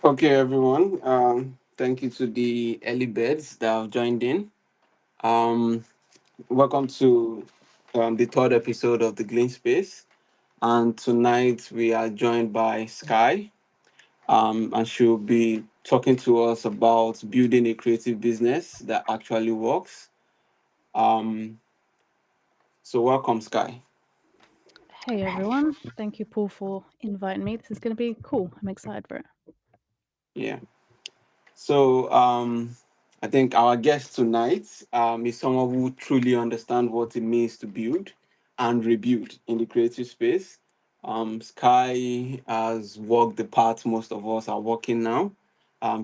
Okay, everyone. Thank you to the early birds that have joined in. Um, Welcome to the third episode of the Glyn Space. And tonight we are joined by Skye, and she'll be talking to us about building a creative business that actually works. Um, so, welcome, Skye. Hey everyone, thank you, Paul, for inviting me. This is going to be cool. I'm excited for it. Yeah. So, I think our guest tonight is someone who truly understands what it means to build and rebuild in the creative space. Sky has walked the path most of us are walking now.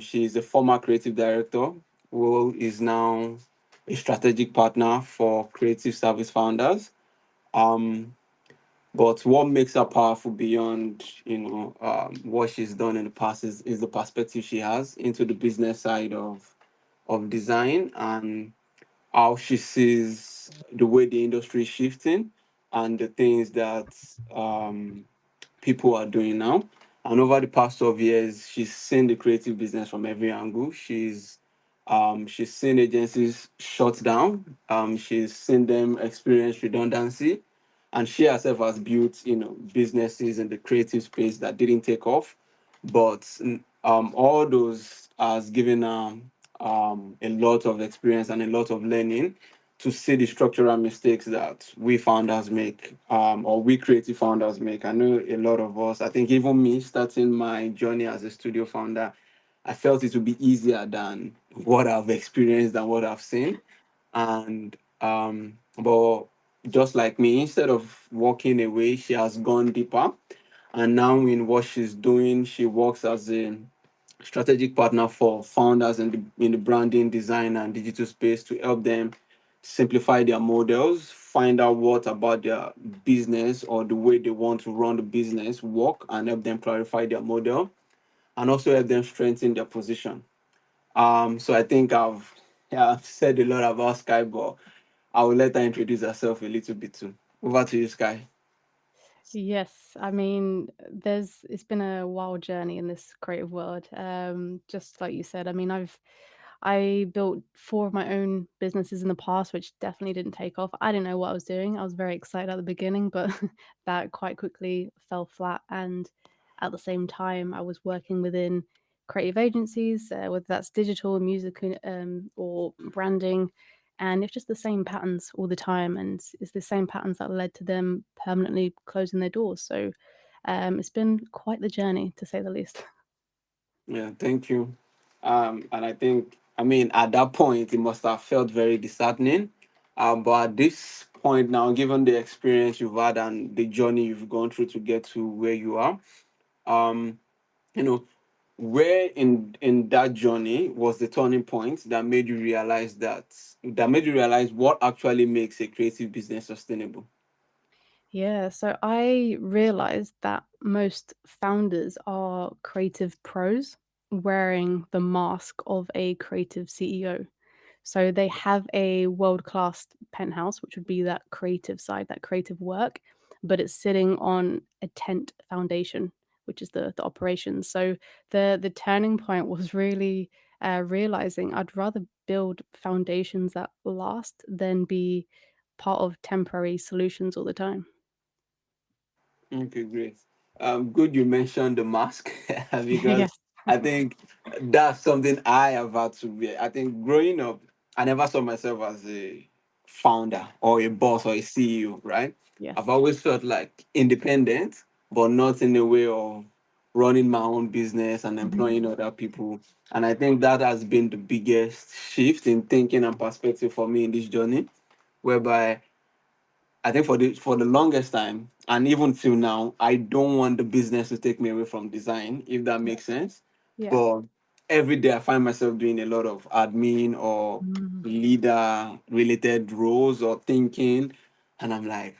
She is a former creative director who is now a strategic partner for creative service founders. Um, but what makes her powerful beyond, what she's done in the past is the perspective she has into the business side of design and how she sees the way the industry is shifting and the things that people are doing now. And over the past 12 years, she's seen the creative business from every angle. She's seen agencies shut down. She's seen them experience redundancy, and she herself has built, businesses in the creative space that didn't take off, but all those has given her a lot of experience and a lot of learning to see the structural mistakes that we founders make, or we creative founders make. I know a lot of us, I think even me starting my journey as a studio founder, I felt it would be easier than what I've experienced and what I've seen. And but just like me, instead of walking away, she has gone deeper. And now in what she's doing, she works as a strategic partner for founders in the branding, design, and digital space to help them simplify their models, find out what about their business or the way they want to run the business work, and help them clarify their model, and also help them strengthen their position. So I think I've said a lot about Sky, but I will let her introduce herself a little bit too. Over to you, Sky. Yes, I mean, there's it's been a wild journey in this creative world. Just like you said, I mean, I built four of my own businesses in the past, which definitely didn't take off. I didn't know what I was doing. I was very excited at the beginning, but that quite quickly fell flat. And at the same time, I was working within creative agencies, whether that's digital, music, or branding. And it's just the same patterns all the time. And it's the same patterns that led to them permanently closing their doors. So it's been quite the journey, to say the least. Yeah, thank you. And I think, I mean, at that point, it must have felt very disheartening. But at this point now, given the experience you've had and the journey you've gone through to get to where you are, um, you know, where in that journey was the turning point that made you realize what actually makes a creative business sustainable? Yeah, so I realized that most founders are creative pros wearing the mask of a creative CEO. So they have a world class penthouse, which would be that creative side, that creative work, but it's sitting on a tent foundation, which is the operations. So the turning point was really realizing I'd rather build foundations that last than be part of temporary solutions all the time. Okay, great. Good you mentioned the mask because Yes. I think that's something I have had to wear. I think growing up, I never saw myself as a founder or a boss or a CEO, right? I've Yes. always felt like independent, but not in the way of running my own business and Mhm. employing other people. And I think that has been the biggest shift in thinking and perspective for me in this journey, whereby I think for the longest time, and even till now, I don't want the business to take me away from design, if that Yeah. makes sense. Yeah. But every day I find myself doing a lot of admin or Mhm. leader related roles or thinking, and I'm like,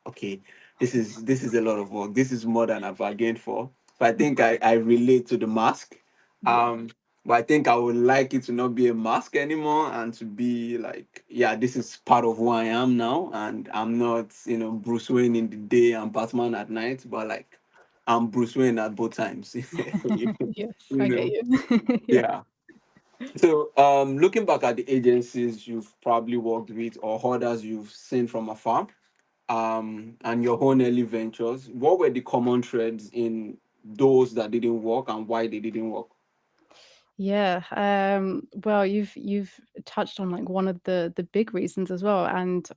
okay, this is a lot of work. This is more than I've bargained for. So I think I relate to the mask. Yeah. Um, but I think I would like it to not be a mask anymore and to be like, yeah, this is part of who I am now. And I'm not, Bruce Wayne in the day and Batman at night, but like I'm Bruce Wayne at both times. you, Yes, you I get know, you. Yeah. yeah. So, looking back at the agencies you've probably worked with or others you've seen from afar, and your own early ventures, what were the common threads in those that didn't work and why they didn't work? Yeah, well, you've touched on like one of the big reasons as well, and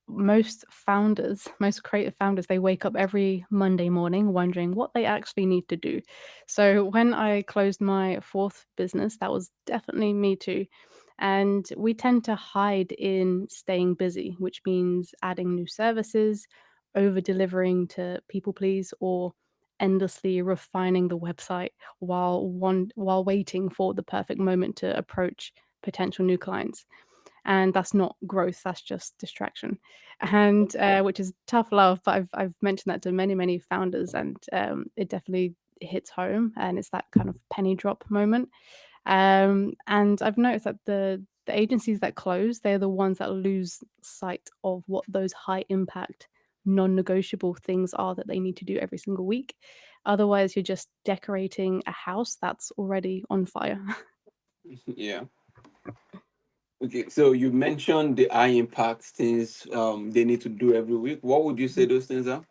most founders, most creative founders, they wake up every Monday morning wondering what they actually need to do. So when I closed my fourth business, that was definitely me too. And we tend to hide in staying busy, which means adding new services, over delivering to people please, or endlessly refining the website while waiting for the perfect moment to approach potential new clients. And that's not growth, that's just distraction. And which is tough love, but I've mentioned that to many founders, and it definitely hits home, and it's that kind of penny drop moment. And I've noticed that the agencies that close, they're the ones that lose sight of what those high impact non-negotiable things are that they need to do every single week. Otherwise you're just decorating a house that's already on fire. Yeah. Okay. So you mentioned the high impact things they need to do every week. What would you say those things are?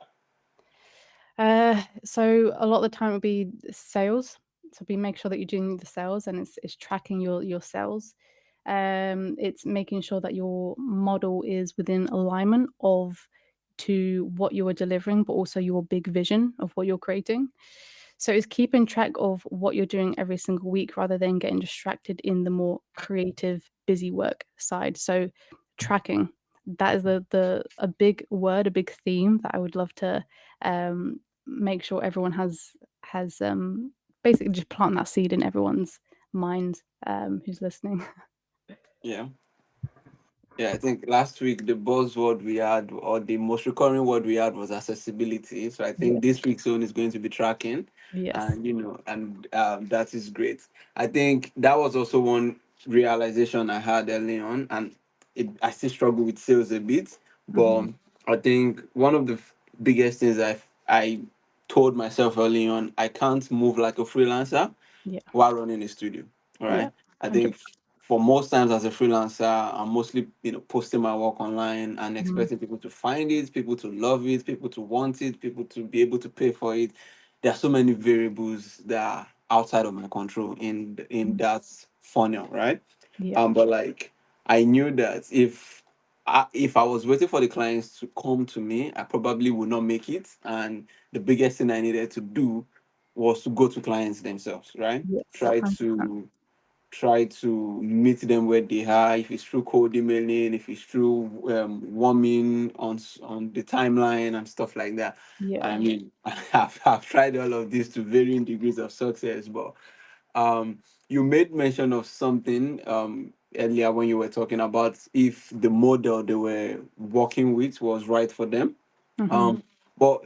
So a lot of the time it would be sales. So be make sure that you're doing the sales, and it's tracking your sales. It's making sure that your model is within alignment of to what you are delivering, but also your big vision of what you're creating. So it's keeping track of what you're doing every single week rather than getting distracted in the more creative, busy work side. So tracking, that is the a big word, a big theme that I would love to make sure everyone has basically just plant that seed in everyone's mind who's listening. Yeah. Yeah, I think last week the buzzword we had, or the most recurring word we had, was accessibility. So I think Yes. this week's one is going to be tracking, Yes. and that is great. I think that was also one realization I had early on, and I still struggle with sales a bit, Hmm. but I think one of the biggest things I told myself early on, I can't move like a freelancer Yeah. while running a studio. All Yeah. right. I think 100%. for most times as a freelancer, I'm mostly posting my work online and Mhm. expecting people to find it, people to love it, people to want it, people to be able to pay for it. There are so many variables that are outside of my control in Mhm. that funnel, right? Yeah. But like I knew that if I was waiting for the clients to come to me, I probably would not make it. And the biggest thing I needed to do was to go to clients themselves, right? Yes. Try 100%. to try to meet them where they are. If it's through cold emailing, if it's through warming on the timeline and stuff like that. Yeah. I mean, I've tried all of this to varying degrees of success, but um, you made mention of something earlier when you were talking about if the model they were working with was right for them. Hmm. Um, but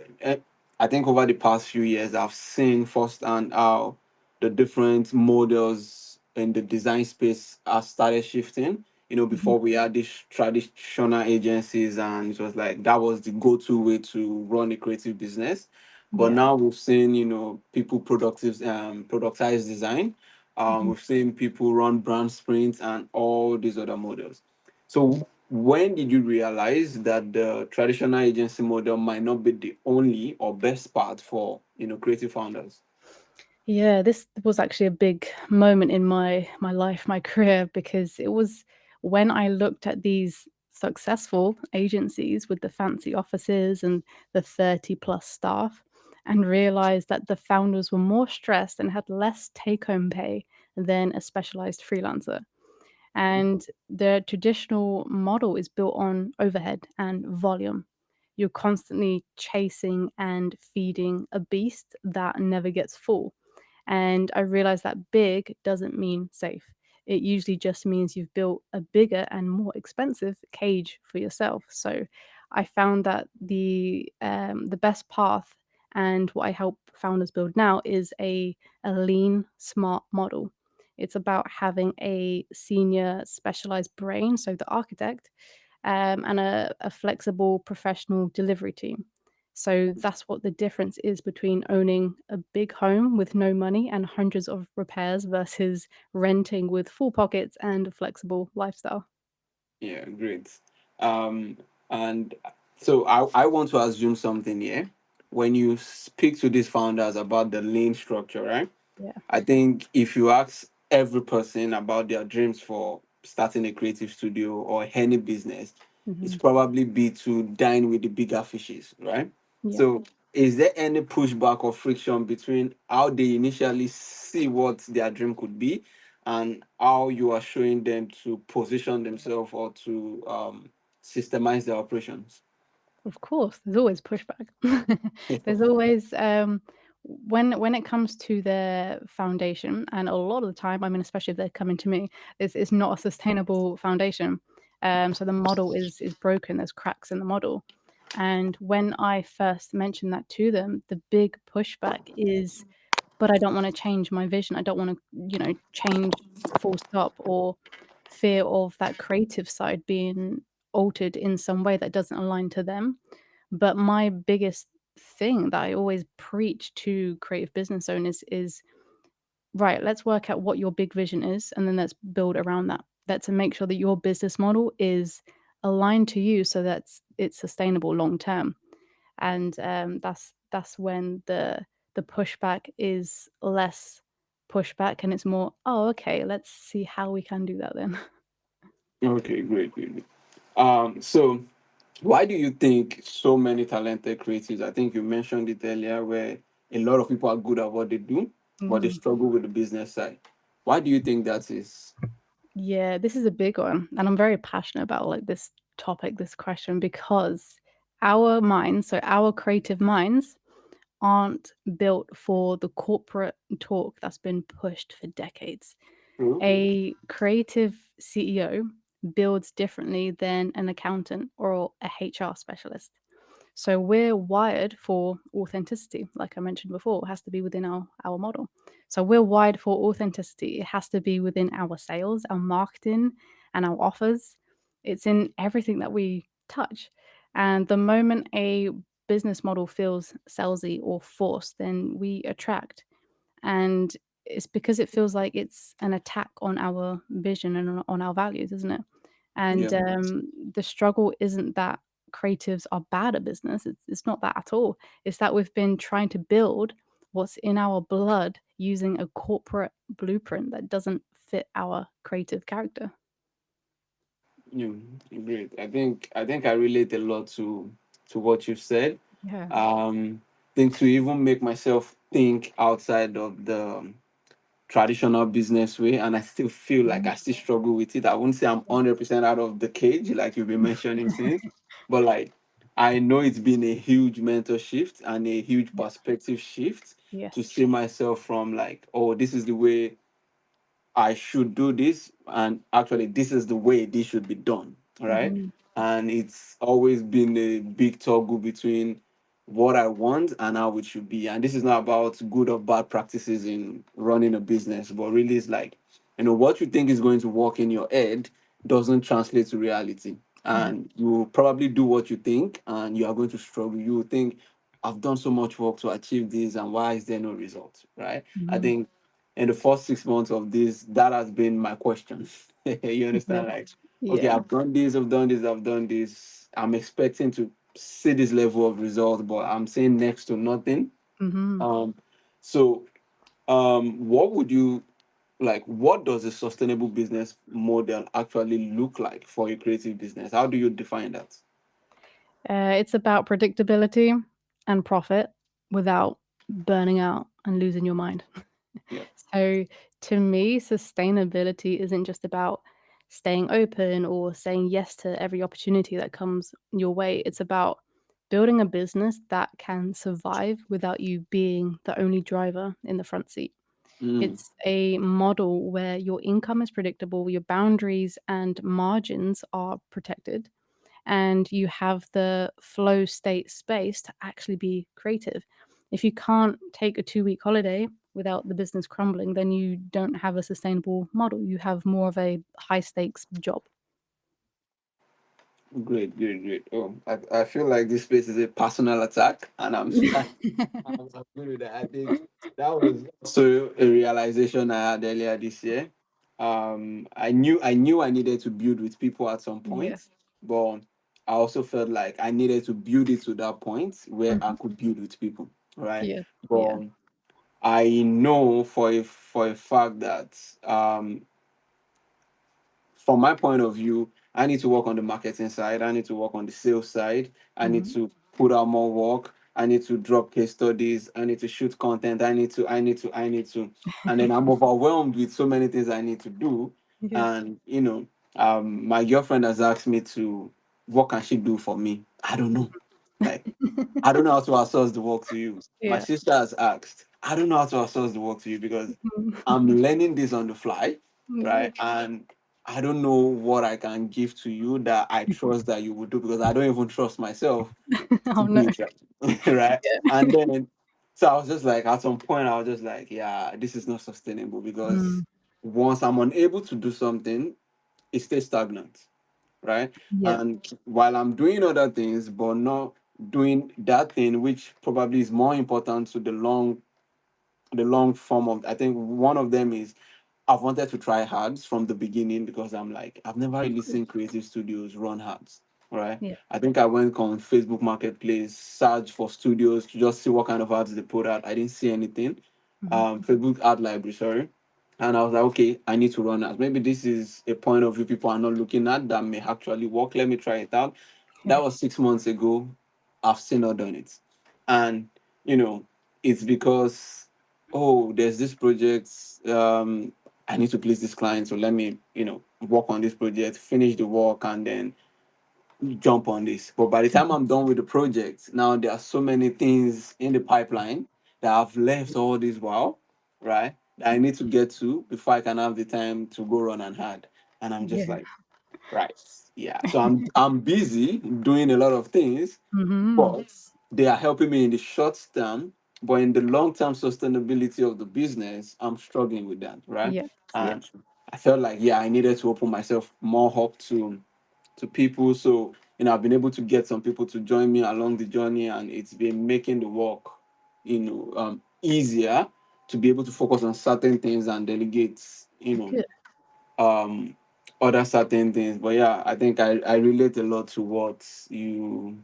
I think over the past few years, I've seen firsthand how the different models in the design space have started shifting. Hmm. Before we had these traditional agencies, and it was like that was the go-to way to run a creative business. But Yeah. now we've seen, people productize design. Hmm. We've seen people run brand sprints and all these other models. So when did you realize that the traditional agency model might not be the only or best path for creative founders? Yeah, this was actually a big moment in my life, my career, because it was when I looked at these successful agencies with the fancy offices and the 30 plus staff and realized that the founders were more stressed and had less take home pay than a specialized freelancer. And the traditional model is built on overhead and volume. You're constantly chasing and feeding a beast that never gets full. And I realized that big doesn't mean safe. It usually just means you've built a bigger and more expensive cage for yourself. So I found that the best path and what I help founders build now is a lean, smart model. It's about having a senior specialized brain, so the architect, and a flexible professional delivery team. So that's what the difference is between owning a big home with no money and hundreds of repairs versus renting with full pockets and a flexible lifestyle. Yeah, great. Um, and so I want to assume something here. When you speak to these founders about the lean structure, right? Yeah. I think if you ask every person about their dreams for starting a creative studio or any business, it's Hmm. probably be to dine with the bigger fishes, right? Yeah. So, is there any pushback or friction between how they initially see what their dream could be and how you are showing them to position themselves or to systemize their operations? Of course, there's always pushback. There's always when it comes to their foundation, and a lot of the time, I mean, especially if they're coming to me, it's not a sustainable foundation. So the model is broken. There's cracks in the model. And when I first mentioned that to them, the big pushback is, but I don't want to change my vision. I don't want to, change full stop, or fear of that creative side being altered in some way that doesn't align to them. But my biggest thing that I always preach to creative business owners is, right, let's work out what your big vision is, and then let's build around that. That's to make sure that your business model is aligned to you so that it's sustainable long term. And that's when the pushback is less pushback, and it's more, oh, okay, let's see how we can do that then. Okay, great, great, great. So why do you think so many talented creatives, I think you mentioned it earlier, where a lot of people are good at what they do, but they Mm. struggle with the business side? Why do you think that is? Yeah, this is a big one, and I'm very passionate about like this topic, this question, because our minds, so our creative minds, aren't built for the corporate talk that's been pushed for decades. True. A creative CEO builds differently than an accountant or a HR specialist. So we're wired for authenticity, like I mentioned before, it has to be within our model. So we're wired for authenticity. It has to be within our sales, our marketing, and our offers. It's in everything that we touch. And the moment a business model feels salesy or forced, then we attract. And it's because it feels like it's an attack on our vision and on our values, isn't it? And Yeah. the struggle isn't that creatives are bad at business. It's not that at all. It's that we've been trying to build what's in our blood using a corporate blueprint that doesn't fit our creative character. Yeah, great. I think I relate a lot to what you said. Yeah. Think to even make myself think outside of the traditional business way, and I still feel like Mhm. I still struggle with it. I wouldn't say I'm Yeah. 100% out of the cage like you've been mentioning since, but like I know it's been a huge mental shift and a huge Yeah. perspective shift to Yes. see myself from like, oh, this is the way I should do this, and actually, this is the way this should be done. All right. Mhm. And it's always been a big toggle between what I want and how it should be. And this is not about good or bad practices in running a business, but really, it's like, what you think is going to work in your head doesn't translate to reality. Mhm. And you will probably do what you think, and you are going to struggle. You will think, I've done so much work to achieve this, and why is there no result? Right. I Mhm. think in the first 6 months of this, that has been my question. You Yeah. understand? Like, okay, Yeah. I've done this, I've done this, I've done this. I'm expecting to see this level of result, but I'm saying next to nothing. Mhm. Um, so what would you like? What does a sustainable business model actually look like for a creative business? How do you define that? It's about predictability and profit without burning out and losing your mind. Yeah. So to me, sustainability isn't just about staying open or saying yes to every opportunity that comes your way. It's about building a business that can survive without you being the only driver in the front seat. Mm, It's a model where your income is predictable, your boundaries and margins are protected, and you have the flow state space to actually be creative. If you can't take a 2-week holiday without the business crumbling, then you don't have a sustainable model. You have more of a high stakes job. Great, great, great. Oh, I feel like this space is a personal attack, and I'm good with that. I think that was also a realization I had earlier this year. I knew I needed to build with people at some Yeah. point, but I also felt like I needed to build it to that point where I Mhm. could build with people, right? Yeah. Yeah. But I know for a fact that from my point of view, I need to work on the marketing side. I need to work on the sales side. I need Mhm. to put out more work. I need to drop case studies. I need to shoot content. I need to. And then I'm overwhelmed with so many things I need to do. Yeah. And, my girlfriend has asked me to, what can she do for me? I don't know. Like, I don't know how to outsource the work to you. My Yeah. sister has asked. I don't know how to outsource the work to you because Mhm. I'm learning this on the fly, Yeah. right? And I don't know what I can give to you that I trust that you will do because I don't even trust myself to Oh, do no. it right. Right. Yeah. And then so I was just like, at some point, I was just like, yeah, this is not sustainable because Mm. once I'm unable to do something, it stays stagnant, right? Yeah. And while I'm doing other things, but not doing that thing, which probably is more important to the long form of, I think one of them is I've wanted to try ads from the beginning because I'm like, I've never really Cool. seen creative studios run ads, right? Yeah. I think I went on Facebook Marketplace, search for studios to just see what kind of ads they put out. I didn't see anything. Mhm. Facebook ad library, sorry. And I was like, okay, I need to run ads. Maybe this is a point of view people are not looking at that may actually work. Let me try it out. That Yeah. was 6 months ago. I've still not done it. And, you know, it's because, oh, there's this project. I need to please this client. So let me, work on this project, finish the work, and then jump on this. But by the time Mhm. I'm done with the project, now there are so many things in the pipeline that I've left all this while, right? That I need to get to before I can have the time to go run and hard. And I'm just Yeah. like, right. Yeah. So I'm busy doing a lot of things, Mhm. but they are helping me in the short term. But in the long term sustainability of the business, I'm struggling with that, right? Yes. Yeah. And I felt like, yeah, I needed to open myself more up to people. So, I've been able to get some people to join me along the journey, and it's been making the work, easier to be able to focus on certain things and delegate, Good. um, other certain things. But yeah, I think I relate a lot to what you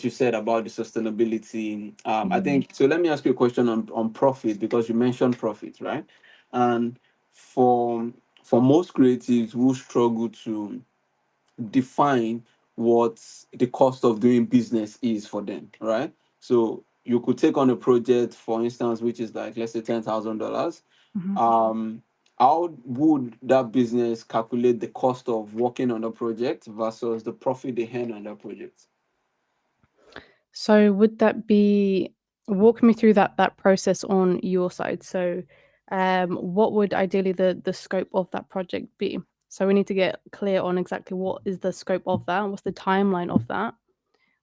said about the sustainability. I Mhm. think so. Let me ask you a question on profit because you mentioned profit, right? And for for most creatives who struggle to define what the cost of doing business is for them, right? So you could take on a project, for instance, which is like, let's say, $10,000. Mhm. Um, how would that business calculate the cost of working on the project versus the profit they earn on that project? So would that be walk me through that process on your side. So, what would ideally the scope of that project be? So we need to get clear on exactly what is the scope of that, what's the timeline of that,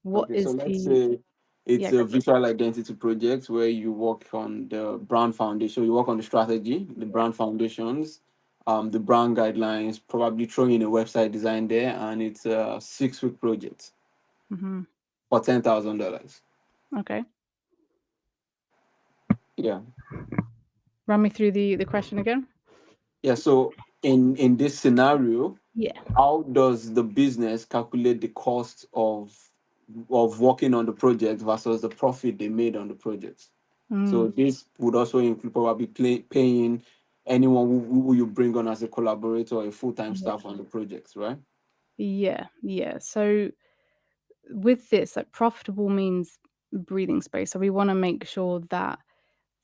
what Okay, so is let's the say it's yeah, a go for it. visual identity project where you work on the brand foundation, you work on the strategy, the brand foundations, the brand guidelines, probably throwing in a website design there, and it's a 6-week project Mhm. for $10,000. Okay. Yeah. Run me through the question again. Yeah. So in this scenario, Yeah. how does the business calculate the cost of working on the project versus the profit they made on the project? So Mm. this would also include probably paying anyone who you bring on as a collaborator or a full-time Yeah. staff on the project, right? Yeah. Yeah. So with this, like profitable means breathing space. So we want to make sure that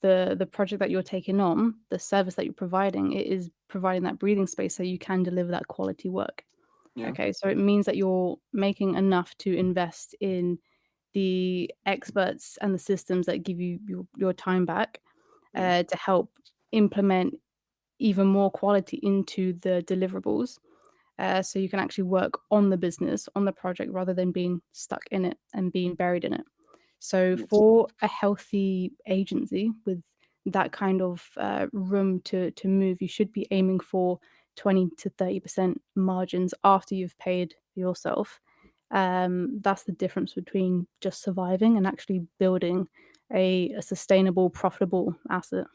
the project that you're taking on, the service that you're providing, it is providing that breathing space so you can deliver that quality work. Yeah. Okay, so it means that you're making enough to invest in the experts and the systems that give you your time back Yeah. to help implement even more quality into the deliverables. So you can actually work on the business, on the project, rather than being stuck in it and being buried in it. So Yes. for a healthy agency with that kind of room to move, you should be aiming for 20 to 30% margins after you've paid yourself. That's the difference between just surviving and actually building a sustainable, profitable asset.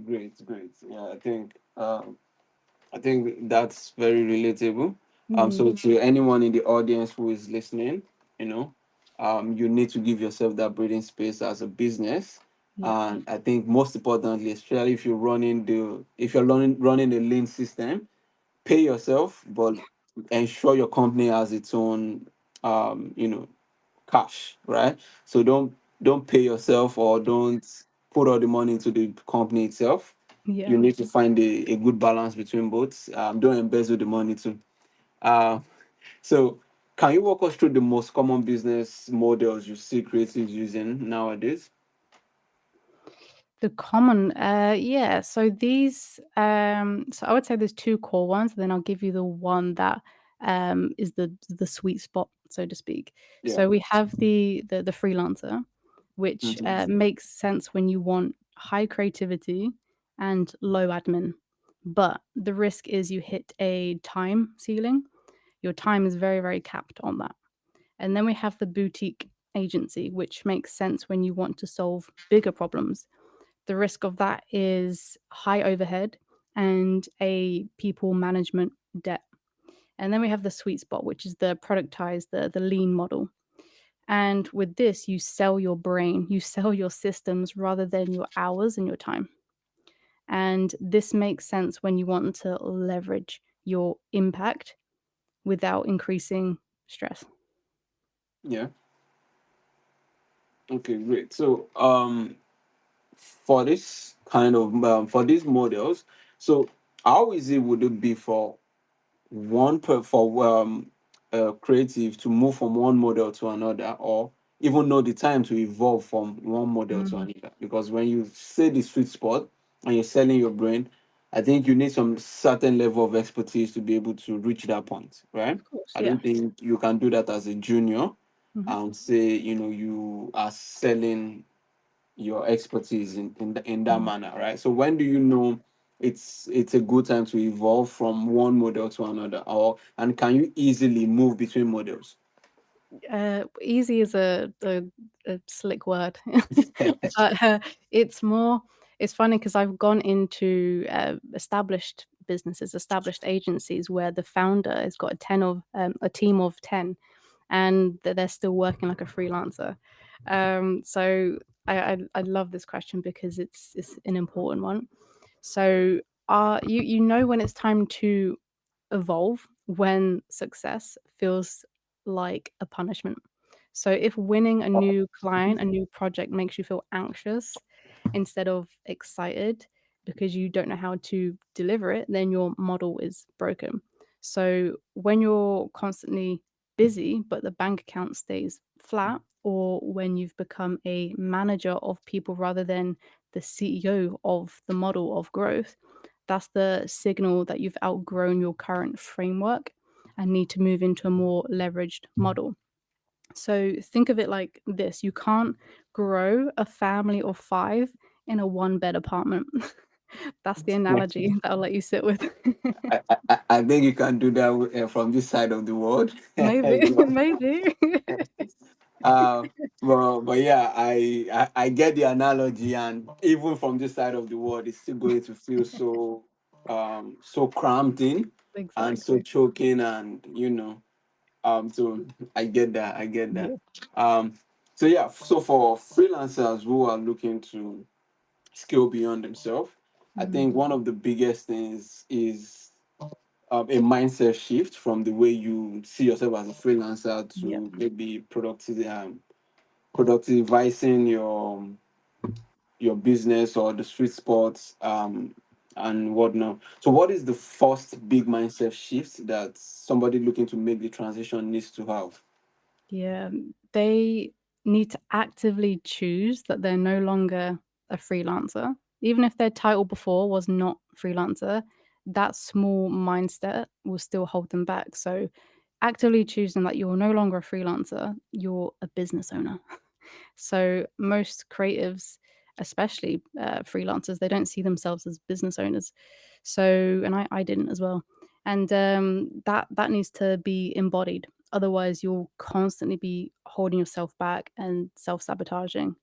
Great, great. Yeah, I think that's very relatable. Mm, So to anyone in the audience who is listening, you know, you need to give yourself that breathing space as a business. yeah, And I think most importantly, especially if you're running a lean system, pay yourself, but ensure your company has its own, you know, cash, right? So don't pay yourself or don't put all the money into the company itself. yeah. You need to find a good balance between both. Don't embezzle the money too. Uh, so can you walk us through the most common business models you see creatives using nowadays? The common, yeah. So these, so I would say there's two core ones. Then I'll give you the one that is the sweet spot, so to speak. Yeah. So we have the freelancer, which Mhm. makes sense when you want high creativity and low admin. But the risk is you hit a time ceiling. Your time is very, very capped on that. And then we have the boutique agency, which makes sense when you want to solve bigger problems. The risk of that is high overhead and a people management debt. And then we have the sweet spot, which is the productized, the lean model. And with this, you sell your brain, you sell your systems rather than your hours and your time. And this makes sense when you want to leverage your impact without increasing stress. Yeah. Okay, great. So for this kind of for these models, so how easy would it be for creative to move from one model to another, or even know the time to evolve from one model to Mm, another? Because when you say the sweet spot and you're selling your brain, I think you need some certain level of expertise to be able to reach that point, right? of course, I yeah. don't think you can do that as a junior Mhm. and say, you are selling your expertise in that Mm. manner, right? So when do you know it's a good time to evolve from one model to another, or and can you easily move between models? Easy is a slick word, but it's more. It's funny because I've gone into established businesses, established agencies where the founder has got a team of 10, and they're still working like a freelancer. So I love this question because it's an important one. So, you know when it's time to evolve when success feels like a punishment. So if winning a new client, a new project makes you feel anxious instead of excited because you don't know how to deliver it, then your model is broken. So when you're constantly busy, but the bank account stays flat, or when you've become a manager of people rather than the CEO of the model of growth, that's the signal that you've outgrown your current framework and need to move into a more leveraged model. So think of it like this: you can't grow a family of five in a one bed apartment. That's the analogy that I'll let you sit with. I think you can do that from this side of the world. Maybe, You maybe. uh, but yeah, I get the analogy, and even from this side of the world, it's still going to feel so cramped in and so Exactly. choking, and so I get that. I get that. Yeah. Um, so yeah, so for freelancers who are looking to scale beyond themselves, I Mm, think one of the biggest things is a mindset shift from the way you see yourself as a freelancer yeah. to maybe productivizing your business or the sweet spots and whatnot. So, what is the first big mindset shift that somebody looking to make the transition needs to have? Yeah, they need to actively choose that they're no longer a freelancer. Even if their title before was not freelancer, that small mindset will still hold them back. So, actively choosing that you're no longer a freelancer, you're a business owner. So, most creatives, especially freelancers, they don't see themselves as business owners. So, and I didn't as well. And that needs to be embodied otherwise you'll constantly be holding yourself back and self-sabotaging.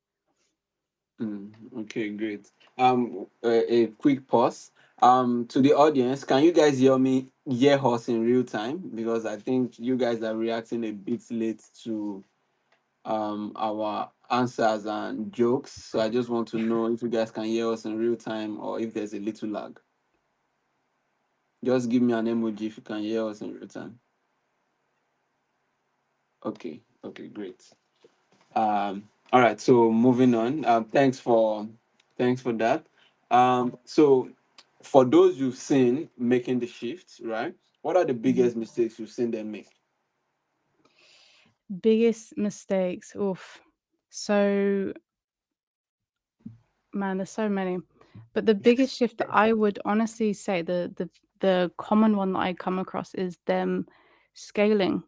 Okay, great. A quick pause. To the audience, can you guys hear us in real time? Because I think you guys are reacting a bit late to our answers and jokes. So I just want to know if you guys can hear us in real time or if there's a little lag. Just give me an emoji if you can hear us in real time. Okay, great. All right, so moving on. Thanks for that. So for those you've seen making the shift, right? What are the Mhm. biggest mistakes you've seen them make? Biggest mistakes. Oof. So, man, there's so many. But the biggest shift that I would honestly say, the common one that I come across is them scaling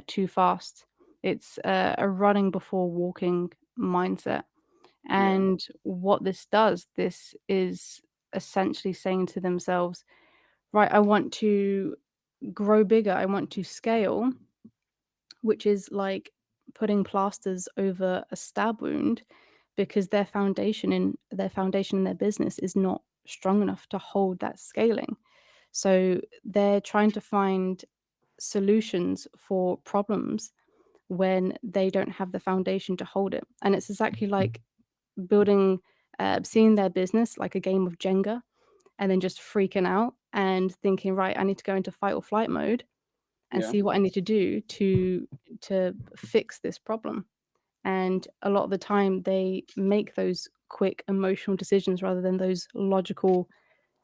too fast. It's a running before walking mindset. Yeah, And what this does, this is essentially saying to themselves, right, I want to grow bigger, I want to scale, which is like putting plasters over a stab wound because their foundation in their business is not strong enough to hold that scaling. So they're trying to find solutions for problems when they don't have the foundation to hold it. And it's exactly like building, seeing their business like a game of Jenga and then just freaking out and thinking, right, I need to go into fight or flight mode and yeah, see what I need to do to fix this problem. And a lot of the time they make those quick emotional decisions rather than those logical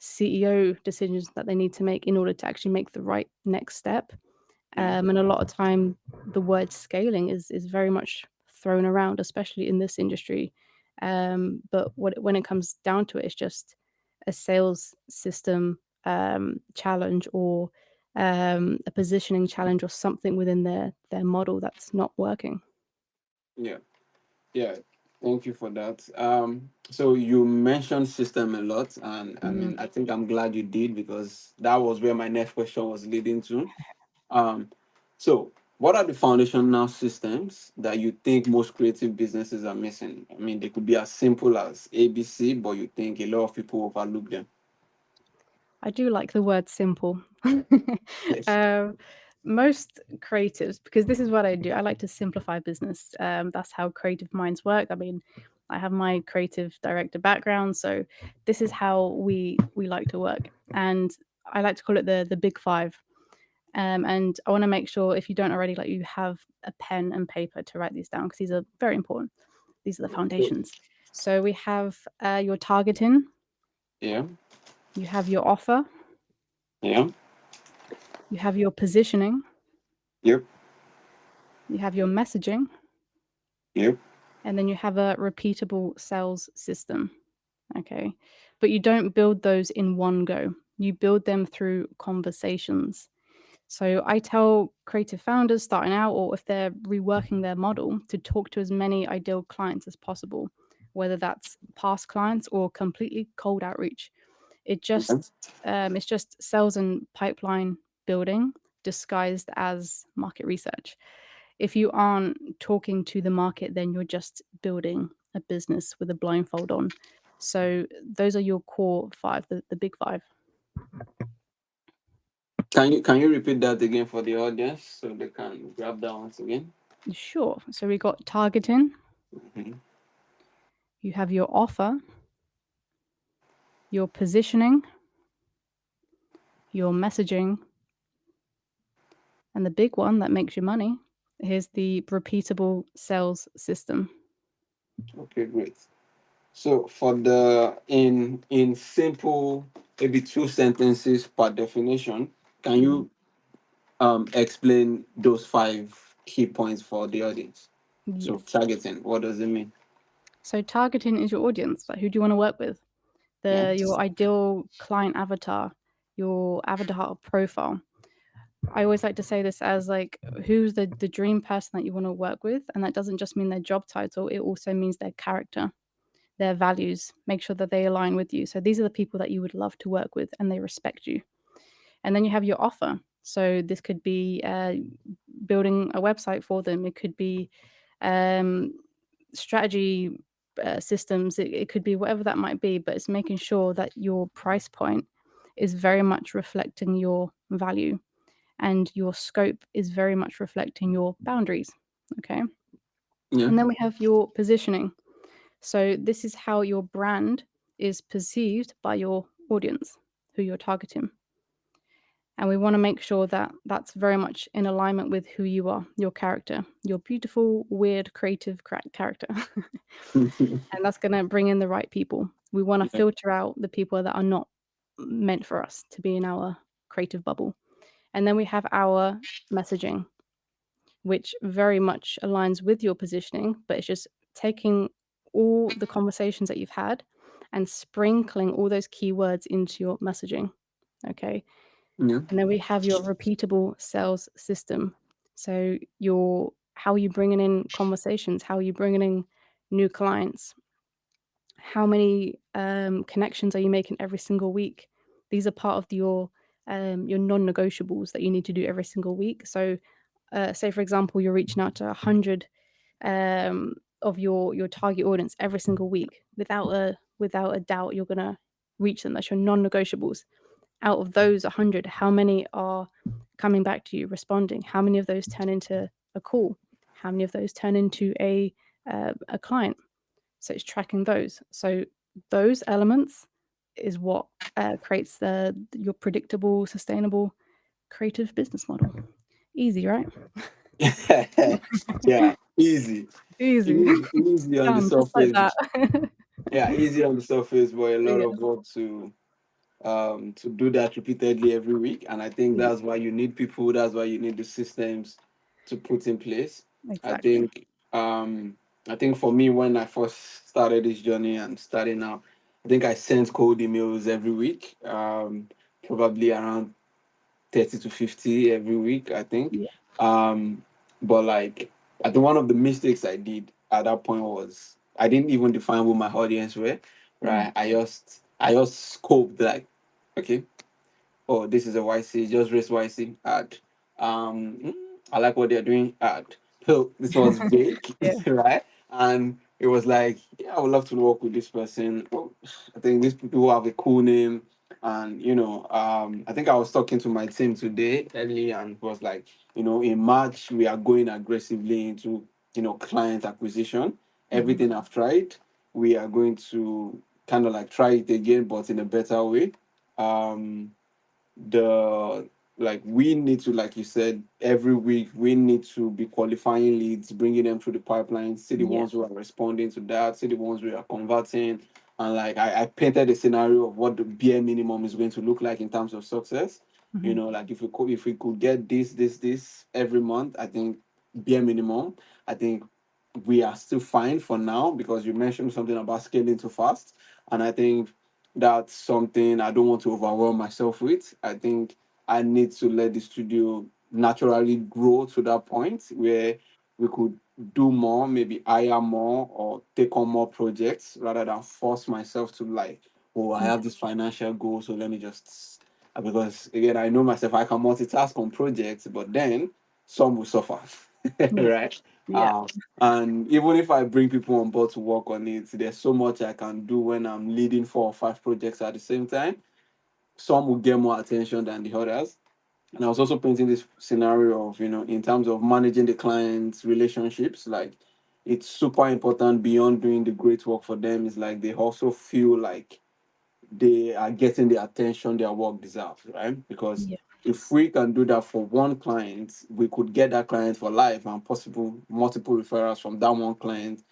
CEO decisions that they need to make in order to actually make the right next step. yeah, And a lot of time, the word scaling is very much thrown around, especially in this industry. But when it comes down to it, it's just a sales system challenge or a positioning challenge or something within their model that's not working. yeah, yeah. Thank you for that. So you mentioned system a lot, and I Mhm. mean, I think I'm glad you did because that was where my next question was leading to. Um, so, what are the foundational systems that you think most creative businesses are missing? I mean, they could be as simple as ABC, but you think a lot of people overlook them. I do like the word simple. Yes. um, Most creatives, because this is what I do, I like to simplify business. That's how creative minds work. I mean, I have my creative director background, so this is how we like to work, and I like to call it the big five. And I want to make sure if you don't already, like you have a pen and paper to write these down because these are very important. These are the foundations. So we have your targeting, Yeah. you have your offer, Yeah. you have your positioning, Yep. you have your messaging, Yep. and then you have a repeatable sales system. Okay. But you don't build those in one go, you build them through conversations. So I tell creative founders starting out, or if they're reworking their model, to talk to as many ideal clients as possible, whether that's past clients or completely cold outreach. It Okay. just it's just sales and pipeline building disguised as market research. If you aren't talking to the market, then you're just building a business with a blindfold on. So those are your core five, the big five. Can you repeat that again for the audience so they can grab that once again? Sure. So we got targeting, Mhm. you have your offer, your positioning, your messaging, and the big one that makes you money is the repeatable sales system. Okay, great. So for the in simple, maybe two sentences per definition, can Mhm. you explain those five key points for the audience? So Yes. targeting, what does it mean? So targeting is your audience. Like, who do you want to work with? Yeah. Your ideal client avatar, your avatar profile. I always like to say this as like, who's the dream person that you want to work with, and that doesn't just mean their job title. It also means their character, their values. Make sure that they align with you. So these are the people that you would love to work with, and they respect you. And then you have your offer. So this could be building a website for them. It could be um, strategy systems. It could be whatever that might be, but it's making sure that your price point is very much reflecting your value and your scope is very much reflecting your boundaries. Okay. Yeah. And then we have your positioning. So this is how your brand is perceived by your audience, who you're targeting. And we want to make sure that that's very much in alignment with who you are, your character, your beautiful, weird, creative character. And that's going to bring in the right people. We want to Yeah. filter out the people that are not meant for us to be in our creative bubble. And then we have our messaging, which very much aligns with your positioning, but it's just taking all the conversations that you've had and sprinkling all those keywords into your messaging. Okay. Yeah. And then we have your repeatable sales system. So your how are you bringing in conversations? How are you bringing in new clients? How many connections are you making every single week? These are part of your non-negotiables that you need to do every single week. So, say for example, you're reaching out to 100 of your target audience every single week. Without a doubt, you're gonna reach them. That's your non-negotiables. Out of those 100, how many are coming back to you, responding? How many of those turn into a call? How many of those turn into a client? So it's tracking those. So those elements is what creates your predictable, sustainable, creative business model. Easy, right? Yeah. Easy. Easy. Easy on the Done, just like that. surface. Yeah, easy on the surface, but a lot Yeah, of work to do that repeatedly every week. And I think yeah, that's why you need people, that's why you need the systems to put in place. I exactly. think I think for me, when I first started this journey and starting now, I think I sent cold emails every week, probably around 30 to 50 every week, I think. Yeah. But like, I think one of the mistakes I did at that point was I didn't even define who my audience were, Mm. right? I just scoped like, okay, oh, this is a YC, just raise YC ad. I like what they're doing ad. So this was vague, Yeah. right? And it was like, yeah, I would love to work with this person. Oh, I think these people have a cool name. And I think I was talking to my team today early and was like, in March we are going aggressively into client acquisition. Mhm. Everything I've tried, we are going to kind of like try it again, but in a better way. Um, the like we need to, like you said, every week we need to be qualifying leads, bringing them through the pipeline, see the Yeah. ones who are responding to that, see the ones we are converting. And like I painted a scenario of what the bare minimum is going to look like in terms of success. Mhm. Like if we could get this every month, I think bare minimum, I think we are still fine for now, because you mentioned something about scaling too fast. And I think that's something I don't want to overwhelm myself with. I think I need to let the studio naturally grow to that point where we could do more, maybe hire more or take on more projects, rather than force myself to like, oh, I Yeah. have this financial goal, so let me just, because again, I know myself, I can multitask on projects, but then some will suffer, Yeah. right? Yeah. Um, and even if I bring people on board to work on it, there's so much I can do when I'm leading 4 or 5 projects at the same time. Some will get more attention than the others. And I was also painting this scenario of, in terms of managing the clients' relationships, like it's super important beyond doing the great work for them. Is like they also feel like they are getting the attention their work deserves, right? Because Yeah. if we can do that for one client, we could get that client for life and possible multiple referrals from that one client,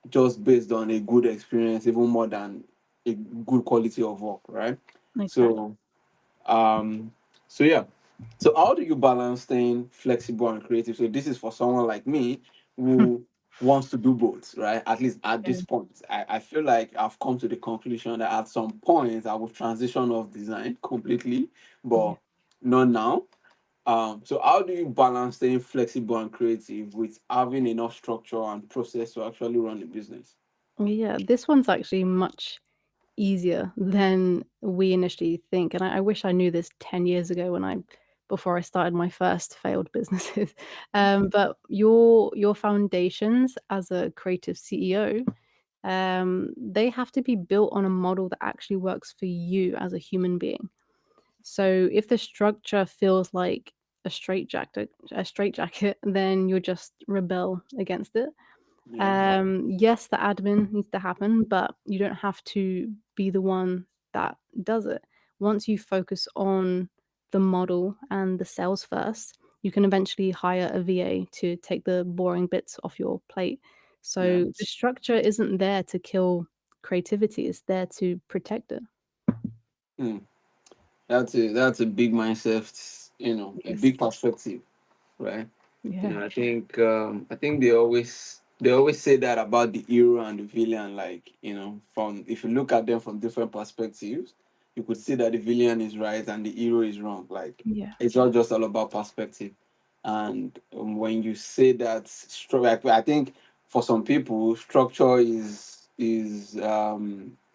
just based on a good experience, even more than a good quality of work, right? Exactly. So, um, so yeah. So how do you balance staying flexible and creative? So this is for someone like me who wants to do both, right? At least at Yeah. this point. I feel like I've come to the conclusion that at some point I will transition off design completely, Yeah. but not now. So how do you balance staying flexible and creative with having enough structure and process to actually run a business? Yeah. This one's actually much easier than we initially think. And I wish I knew this 10 years ago when I before I started my first failed businesses. But your foundations as a creative CEO, they have to be built on a model that actually works for you as a human being. So if the structure feels like a straitjacket, then you'll just rebel against it. Yeah. Yes, the admin needs to happen, but you don't have to be the one that does it. Once you focus on the model and the sales first, you can eventually hire a VA to take the boring bits off your plate. Yeah. So the structure isn't there to kill creativity, it's there to protect it. Hmm. That's a big mindset, a Yes. big perspective, right? Yeah. I think they always say that about the hero and the villain. Like, from if you look at them from different perspectives, you could see that the villain is right and the hero is wrong. Like, Yeah. it's not just all about perspective. And when you say that, like, I think for some people, structure is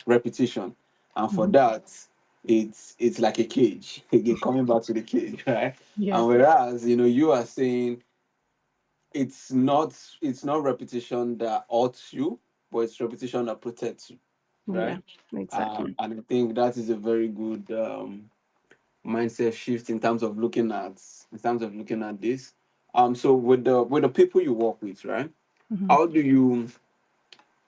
repetition, and for Mhm. that, it's like a cage. Again, coming back to the cage, right? Yeah. And whereas, you are saying it's not repetition that hurts you, but it's repetition that protects you, Yeah. right? Exactly. And I think that is a very good mindset shift in terms of looking at this. So with the people you work with, right? Mhm. How do you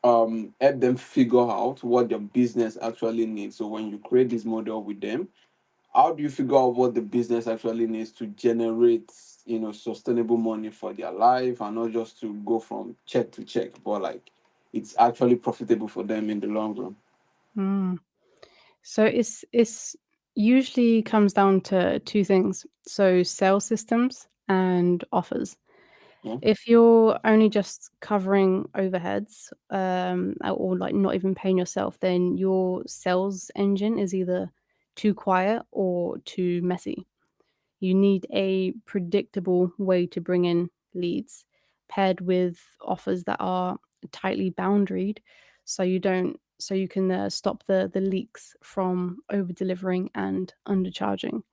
help them figure out what their business actually needs? So when you create this model with them, how do you figure out what the business actually needs to generate, sustainable money for their life, and not just to go from check to check, but like it's actually profitable for them in the long run? Mm. So it's usually comes down to two things. So sales systems and offers. Yeah. If you're only just covering overheads, or like not even paying yourself, then your sales engine is either too quiet or too messy. You need a predictable way to bring in leads paired with offers that are tightly boundaried so you can stop the leaks from over delivering and undercharging.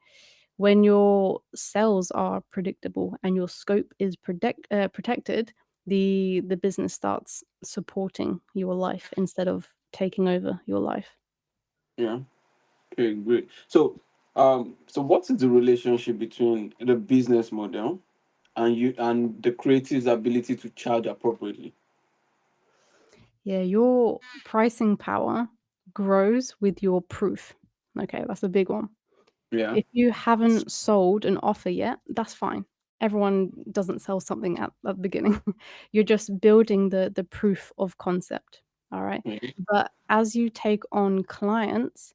When your sales are predictable and your scope is protected, the business starts supporting your life instead of taking over your life. Yeah. Okay, great. So what is the relationship between the business model and the creative's ability to charge appropriately? Yeah, your pricing power grows with your proof. Okay, that's a big one. Yeah. If you haven't sold an offer yet, that's fine. Everyone doesn't sell something at the beginning. You're just building the proof of concept. All right. Yeah. But as you take on clients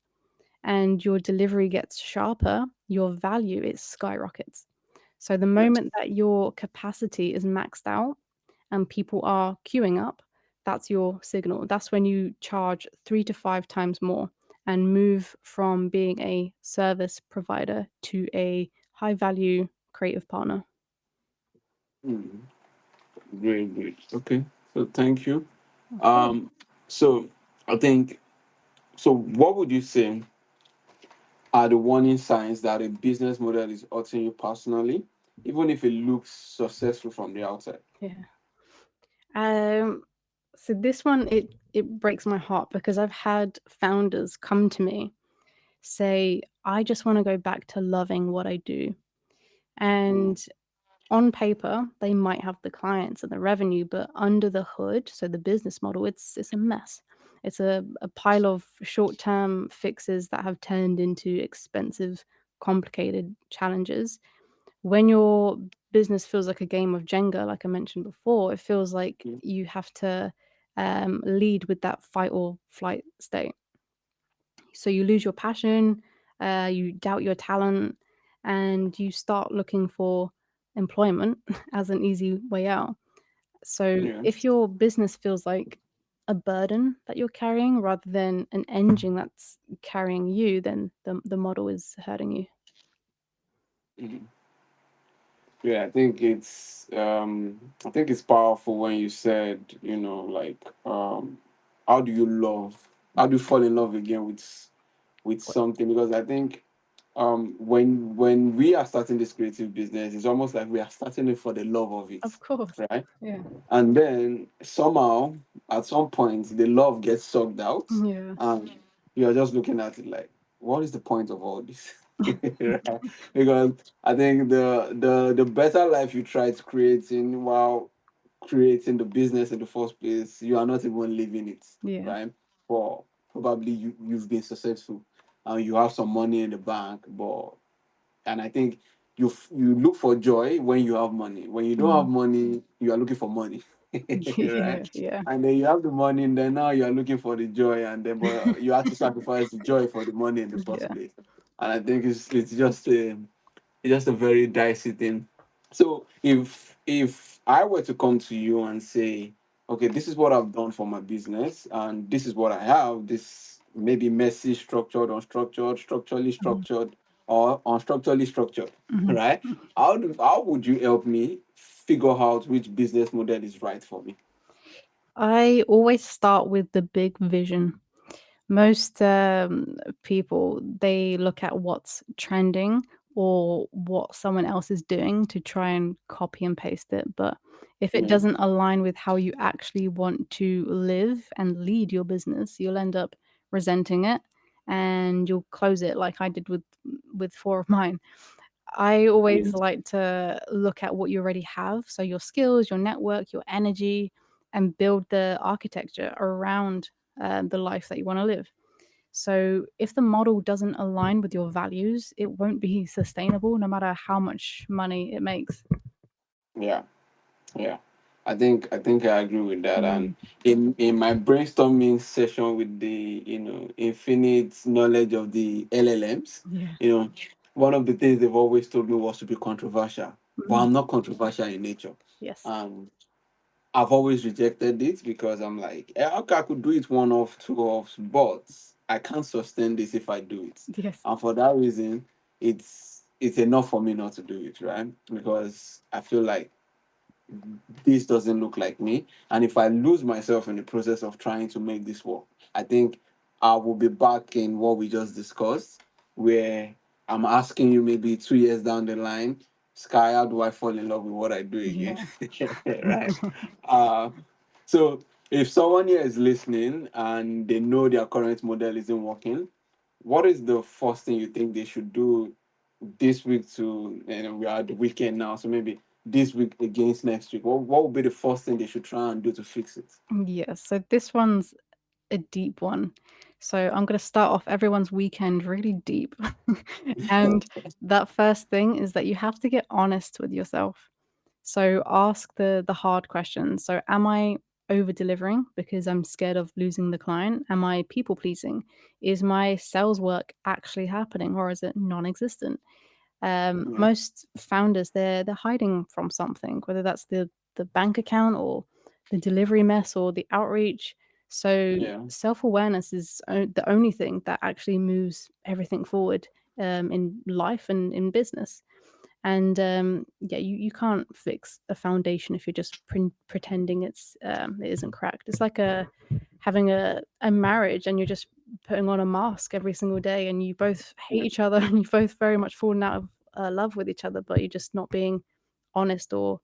and your delivery gets sharper, your value it skyrockets. So the Yeah. moment that your capacity is maxed out and people are queuing up, that's your signal. That's when you charge 3 to 5 times more and move from being a service provider to a high value creative partner. Mm, great, great. Okay. So thank you. Of course. So I think so. What would you say are the warning signs that a business model is hurting you personally, even if it looks successful from the outside? Yeah. Um, so this one it breaks my heart because I've had founders come to me say, I just want to go back to loving what I do. Mm, And on paper, they might have the clients and the revenue, but under the hood, so the business model, it's a mess. It's a pile of short-term fixes that have turned into expensive, complicated challenges. When your business feels like a game of Jenga, like I mentioned before, it feels like mm, you have to lead with that fight or flight state. So you lose your passion, you doubt your talent, and you start looking for employment as an easy way out. So yeah. if your business feels like a burden that you're carrying rather than an engine that's carrying you, then the model is hurting you. Mm. Yeah, I think it's powerful when you said, like, how do you fall in love again with something? Because I think When we are starting this creative business, it's almost like we are starting it for the love of it, Of course. right? Yeah. And then somehow, at some point, the love gets sucked out, Yeah. and you're just looking at it like, what is the point of all this? Right? Because I think the better life you try to create in while creating the business in the first place, you are not even living it, Yeah. right? Or probably you've been successful and you have some money in the bank, but and I think you look for joy when you have money. When you don't have Mm. money, you are looking for money, right? Yeah. Yeah. And then you have the money, and then now you are looking for the joy, and then but you have to sacrifice the joy for the money in the first Yeah. place. And I think it's just a very dicey thing. So if I were to come to you and say, okay, this is what I've done for my business, and this is what I have, this maybe messy, structured, unstructured, structurally Mhm. structured, or unstructurally structured, Mhm. right? How would you help me figure out which business model is right for me? I always start with the big vision. Most people, they look at what's trending or what someone else is doing to try and copy and paste it. But if it Yeah, doesn't align with how you actually want to live and lead your business, you'll end up resenting it and you'll close it like I did with four of mine. I always like to look at what you already have, so your skills, your network, your energy, and build the architecture around the life that you want to live. So if the model doesn't align with your values, it won't be sustainable no matter how much money it makes. yeah. Yeah, I think I agree with that. And Mm, in my brainstorming session with the infinite knowledge of the LLMs, yeah. you know, one of the things they've always told me was to be controversial, but Mm, I'm not controversial in nature. yes. Um, I've always rejected it because I'm like, okay, I could do it one off, two offs, but I can't sustain this if I do it. Yes. And for that reason, it's enough for me not to do it, right? Because I feel like this doesn't look like me. And if I lose myself in the process of trying to make this work, I think I will be back in what we just discussed, where I'm asking you maybe 2 years down the line, Sky, how do I fall in love with what I do again? Yeah. Right. Uh, so if someone here is listening and they know their current model isn't working, what is the first thing you think they should do this week to, we are at the weekend now, so maybe this week against next week? What would be the first thing they should try and do to fix it? Yeah. So this one's a deep one. So I'm going to start off everyone's weekend really deep. And that first thing is that you have to get honest with yourself. So ask the hard questions. So am I over delivering because I'm scared of losing the client? Am I people pleasing? Is my sales work actually happening or is it non-existent? Yeah, Most founders, they're hiding from something, whether that's the bank account or the delivery mess or the outreach. So yeah, self-awareness is the only thing that actually moves everything forward in life and in business. And yeah, you can't fix a foundation if you're just pretending it isn't cracked. It's like having a marriage and you're just putting on a mask every single day and you both hate yeah, each other and you've both very much fallen out of love with each other, but you're just not being honest or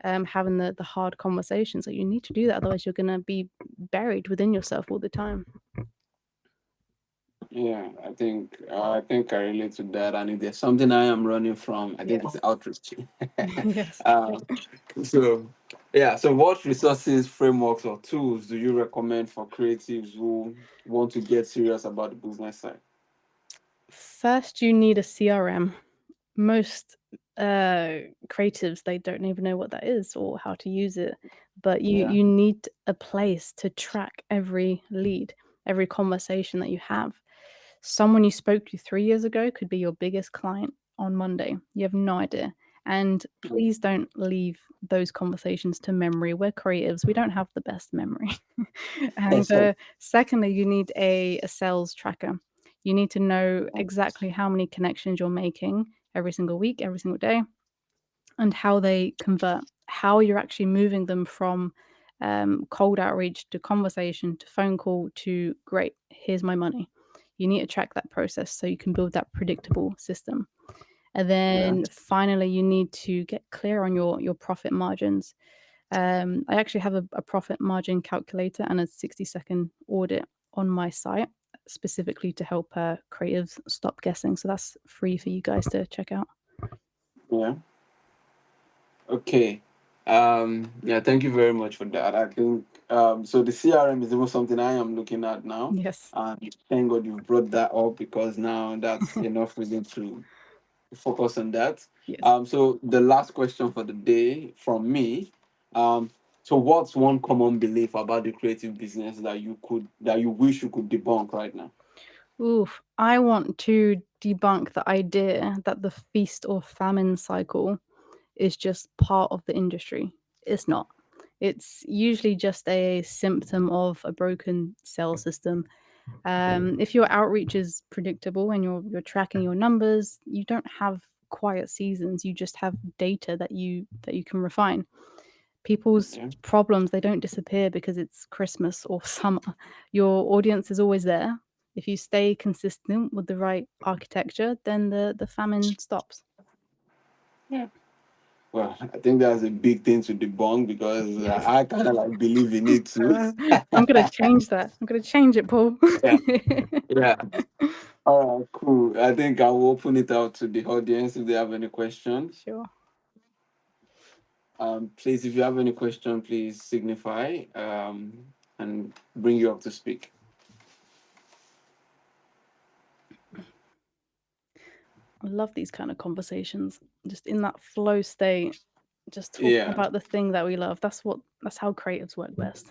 having the hard conversations. So you need to do that, otherwise you're going to be buried within yourself all the time. yeah. I think I relate to that, and if there's something I am running from, I think Yeah. it's outreach. Yes. uh, so yeah, so what resources, frameworks, or tools do you recommend for creatives who want to get serious about the business side? First, you need a CRM. Most creatives, they don't even know what that is or how to use it, but Yeah, you need a place to track every lead, every conversation that you have. Someone you spoke to 3 years ago could be your biggest client on Monday. You have no idea. And please don't leave those conversations to memory. We're creatives, we don't have the best memory. And secondly, you need a sales tracker. You need to know exactly how many connections you're making every single week, every single day, and how they convert, how you're actually moving them from cold outreach to conversation to phone call to great, here's my money. You need to track that process so you can build that predictable system. And Yeah. then finally, you need to get clear on your profit margins. I actually have a profit margin calculator and a 60-second audit on my site specifically to help creatives stop guessing. So that's free for you guys to check out. Yeah. Okay. Yeah, thank you very much for that. I think so the CRM is even something I am looking at now. Yes. And thank God you brought that up because now that's enough reason to focus on that. Yes. So the last question for the day from me. So what's one common belief about the creative business that you wish you could debunk right now? Oof. I want to debunk the idea that the feast or famine cycle is just part of the industry. It's not. It's usually just a symptom of a broken sales system. If your outreach is predictable and you're tracking your numbers, you don't have quiet seasons. You just have data that you can refine. People's Yeah. problems, they don't disappear because it's Christmas or summer. Your audience is always there. If you stay consistent with the right architecture, then the famine stops. Yeah. Well, I think that's a big thing to debunk because Yes. I kind of like believe in it too. I'm gonna change that. I'm gonna change it, Paul. Yeah. Yeah. All right, cool. I think I'll open it out to the audience if they have any question. Sure. Please, if you have any question, please signify and bring you up to speak. I love these kind of conversations. Just in that flow state, just talking Yeah. about the thing that we love. That's how creatives work best.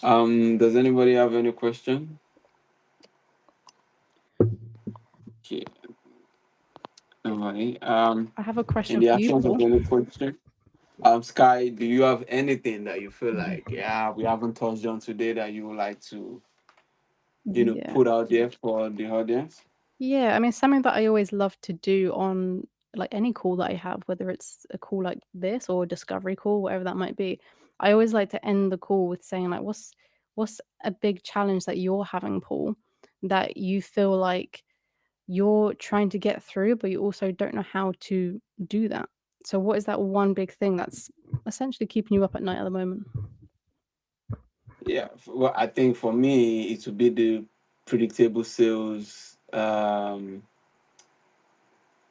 Does anybody have any question? Okay. Nobody. I have a In question the for you, absence of Paul. any question, Sky, do you have anything that you feel like, yeah, we haven't touched on today that you would like to, Yeah. put out there for the audience? Yeah, I mean, something that I always love to do on like any call that I have, whether it's a call like this or a discovery call, whatever that might be, I always like to end the call with saying like, what's a big challenge that you're having, Paul, that you feel like you're trying to get through, but you also don't know how to do that. So, what is that one big thing that's essentially keeping you up at night at the moment? Yeah. Well, I think for me, it would be the predictable sales.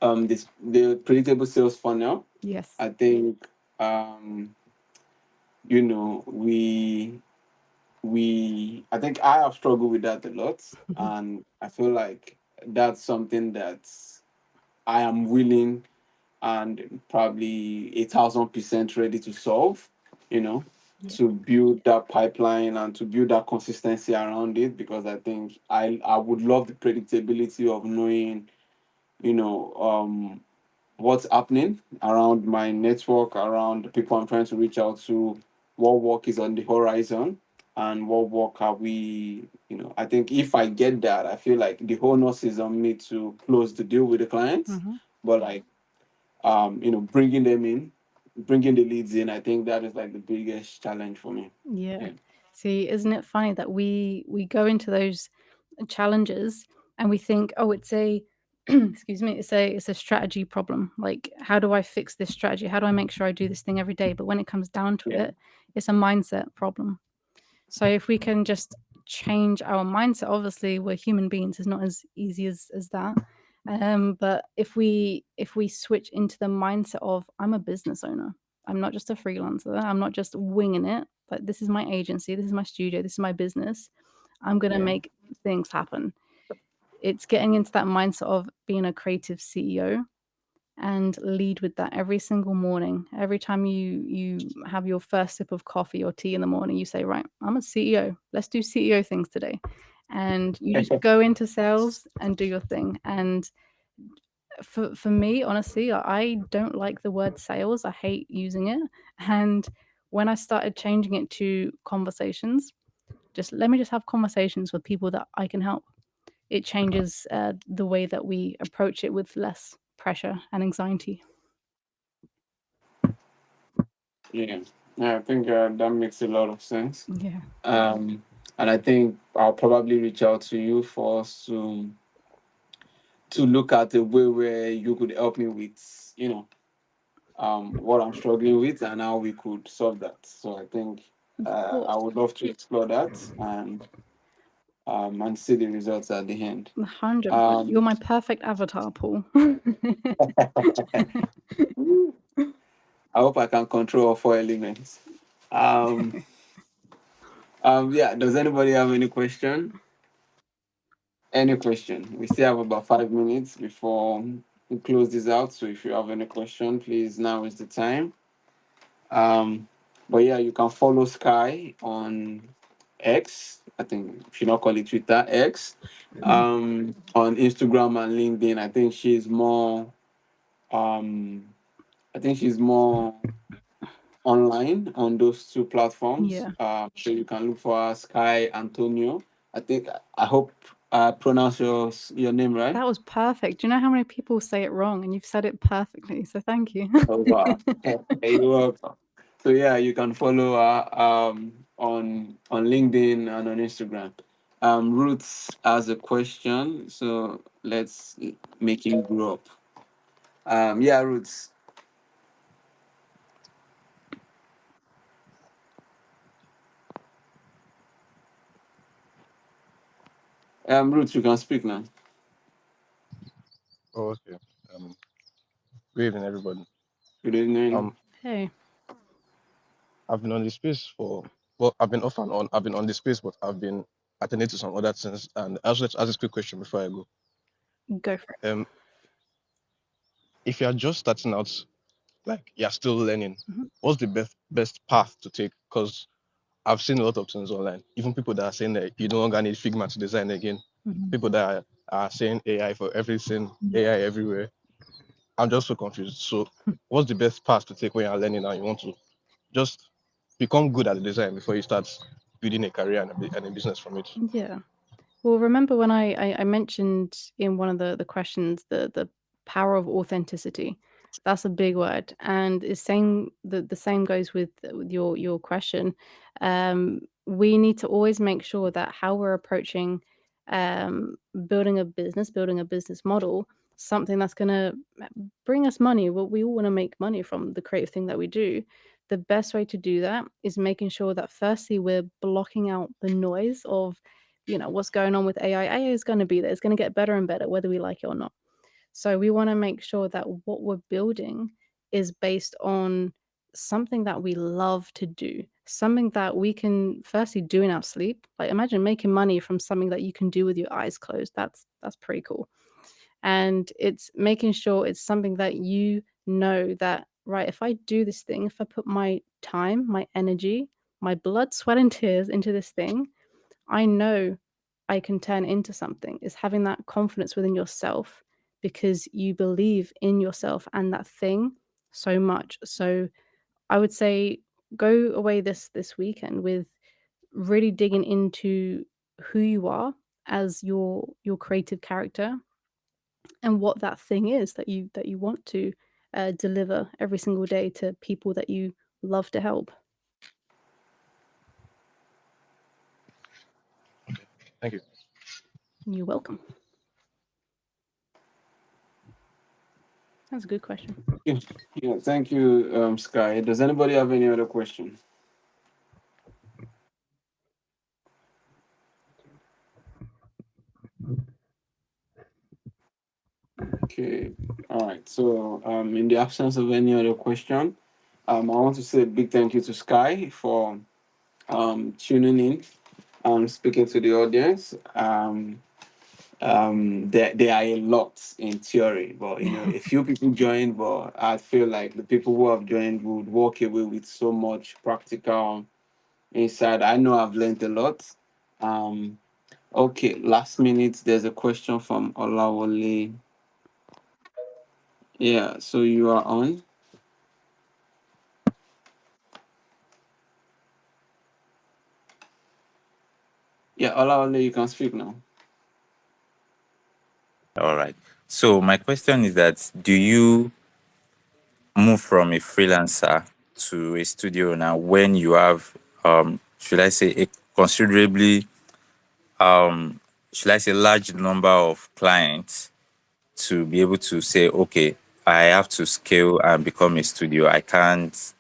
This the predictable sales funnel. Yes. I think um, you know we I think I have struggled with that a lot, and I feel like that's something that I am willing and probably 1,000% ready to solve. You know, Yeah. to build that pipeline and to build that consistency around it because I think I would love the predictability of knowing you know what's happening around my network, around the people I'm trying to reach out to, what work is on the horizon, and what work are we, I think if I get that, I feel like the onus is on me to close the deal with the clients. Mhm. But like, bringing them in, bringing the leads in, I think that is like the biggest challenge for me. Yeah. Yeah. See, isn't it funny that we go into those challenges and we think, oh, it's a excuse me, it's a strategy problem. Like, how do I fix this strategy? How do I make sure I do this thing every day? But when it comes down to Yeah. it, it's a mindset problem. So if we can just change our mindset, obviously we're human beings. It's not as easy as that. But if we switch into the mindset of I'm a business owner, I'm not just a freelancer, I'm not just winging it. Like this is my agency, this is my studio, this is my business. I'm gonna Yeah. make things happen. It's getting into that mindset of being a creative CEO and lead with that every single morning. Every time you have your first sip of coffee or tea in the morning, you say, "Right, I'm a CEO. Let's do CEO things today." And you just go into sales and do your thing. And for me, honestly, I don't like the word sales. I hate using it. And when I started changing it to conversations, just let me just have conversations with people that I can help. It changes the way that we approach it with less pressure and anxiety. Yeah. Yeah, I think that makes a lot of sense. Yeah. Um, and I think I'll probably reach out to you for us to look at a way where you could help me with, what I'm struggling with and how we could solve that. So I think Of I course. would love to explore that and see the results at the end. 100%. You're Um, my perfect avatar, Paul. I hope I can control all four elements. Um, yeah. Does anybody have any question? Any question? We still have about 5 minutes before we close this out. So if you have any question, please now is the time. Um, but yeah, you can follow Sky on X. I think if you not call it Twitter, X. On Instagram and LinkedIn. Um I think she's more online on those two platforms. Yeah. So you can look for her, Skye Antoniou. I hope I pronounce your name right. That was perfect. Do you know how many people say it wrong and you've said it perfectly? So thank you. Oh wow. You're welcome. So yeah, you can follow her on LinkedIn and on Instagram. Roots has a question, so let's make him grow up. Yeah, Roots. Roots, you can speak now. Oh, okay. Um, Good evening, everybody. Good evening. Um, Hey, I've been on the space for well, I've been off and on. I've been on the space, but I've been attending to some other things. And I also like to ask this quick question before I go. go for it. Um, if you're just starting out, like you're still learning, Mhm, what's the best path to take? Because I've seen a lot of things online. Even people that are saying that you no longer need Figma to design again. mhm. People that are saying AI for everything, AI everywhere. I'm just so confused. So, what's the best path to take when you're learning and you want to just become good at the design before you start building a career and a business from it? Yeah. Well, remember when I mentioned in one of the questions the power of authenticity. That's a big word, and it's same the same goes with your question. We need to always make sure that how we're approaching um, building a business model, something that's going to bring us money. What we all want to make money from the creative thing that we do. The best way to do that is making sure that firstly we're blocking out the noise of what's going on with AI. AI is going to be there. It's going to get better and better, whether we like it or not. So we want to make sure that what we're building is based on something that we love to do, something that we can firstly do in our sleep. Like imagine making money from something that you can do with your eyes closed. That's pretty cool. And it's making sure it's something that you know that right, if I do this thing, if I put my time, my energy, my blood, sweat and tears into this thing, I know I can turn into something. Is having that confidence within yourself because you believe in yourself and that thing so much. So I would say go away this weekend with really digging into who you are as your creative character and what that thing is that you want to deliver every single day to people that you love to help. Thank you. You're welcome. That's a good question. Yeah, yeah, thank you, Sky. Does anybody have any other question? Okay. All right. So, in the absence of any other question, I want to say a big thank you to Sky for tuning in and speaking to the audience. There are a lot in theory, but a few people joined, but I feel like the people who have joined would walk away with so much practical insight. I know I've learned a lot. Um, okay, last minute, there's a question from Olawole. Yeah, so you are on. Yeah, Olawole, you can speak now. All right. So my question is that do you move from a freelancer to a studio now when you have, should I say, a considerably, um, should I say, large number of clients to be able to say, okay, I have to scale and become a studio. I can't,